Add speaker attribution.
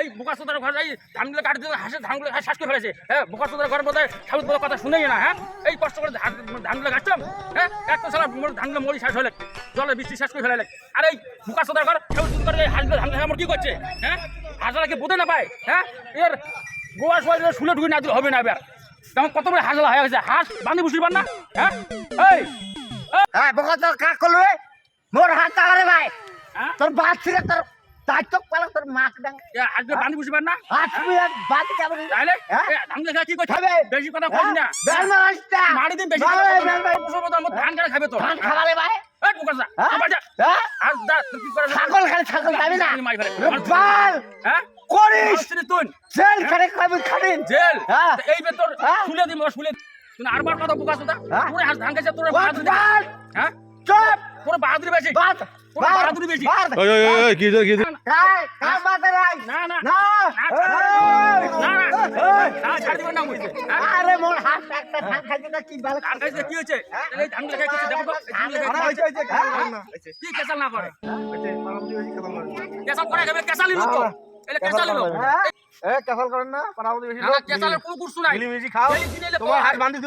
Speaker 1: এই বোকা সোদার ঘর এই ধানগুলো কাটতে হাসে ধানগুলো শ্বাস করে ফেলেছে। হ্যাঁ বোকা সোদার ঘর বোধহয় সাবুত বড় কথা শুনেই না। হ্যাঁ এই কষ্ট করে ধানগুলো কাটতাম। হ্যাঁ একটা সালা ধানগুলো মরি শেষ হলে জলে বৃষ্টি শেষ করে ফেলে। আর এই বোকা সোদার ঘর সাবুত করে হাঁসগুলো ধান আমার কি করছে? হ্যাঁ হাঁসরা কি বোধে না পায়? হ্যাঁ এর গোয়া সোয়া শুলে ঢুকে না দিলে হবে না। এবার তেমন কত বড় হাঁসলা হয়ে গেছে। হাঁস বান্ধি বুঝতে পার না? হ্যাঁ এই
Speaker 2: হ্যাঁ বোকা তোর কাক করলো রে মোর হাত তাড়ারে ভাই তোর বাদ ছিল তোর দায়িত্ব পালন তোর মাক ডাং
Speaker 1: হাঁসগুলো বান্ধি বুঝতে পার না?
Speaker 2: হাত বাদ কেমন
Speaker 1: তাহলে ধানগুলো খেয়ে কি করছে? বেশি কথা কইস না।
Speaker 2: বেল মারাইতা
Speaker 1: মারি দিন বেশি ধান কাটা খাবে তো।
Speaker 2: ধান খাবারে ভাই
Speaker 1: এই বোকাসা আর দা তুই কি করে
Speaker 2: ছাগল খালি ছাগল খাবি না
Speaker 1: মাই ফেলে
Speaker 2: বাল
Speaker 1: হ্যাঁ
Speaker 2: করিস
Speaker 1: তুই
Speaker 2: জেল খালি খাবি খাবিন
Speaker 1: জেল
Speaker 2: হ্যাঁ।
Speaker 1: এই বে তোর শুলে দিম শুলে তুই আরবার কথা বোকাসা তোর হাঁস ধান খাইছে তোর বাহাদুরি
Speaker 2: বাল
Speaker 1: হ্যাঁ
Speaker 2: চুপ
Speaker 1: তোর বাহাদুরি বেশি
Speaker 2: বাদ
Speaker 1: তোর বাহাদুরি বেশি
Speaker 3: ওই ওই ওই কি কি
Speaker 2: কাই কাই বাদে রাই
Speaker 1: না না
Speaker 2: না
Speaker 1: না ছাড় দিবেন না মুইতে
Speaker 2: আরে মোর হাত একটা ধান খাইতে না কি ভালো
Speaker 1: ধান খাইছে কি হয়েছে এই ধান লেখা কিছু দেখো তো কি কেসাল না করে কেসাল করে খাবে কেসালি লোক এলে কেসালি লোক
Speaker 3: এ কেসাল করেন না পারাবদি বেশি
Speaker 1: না কেসালের কোনো কুরসু নাই
Speaker 3: মিলি মিশি খাও
Speaker 1: এই দিনে
Speaker 3: তোমার হাত বাঁধি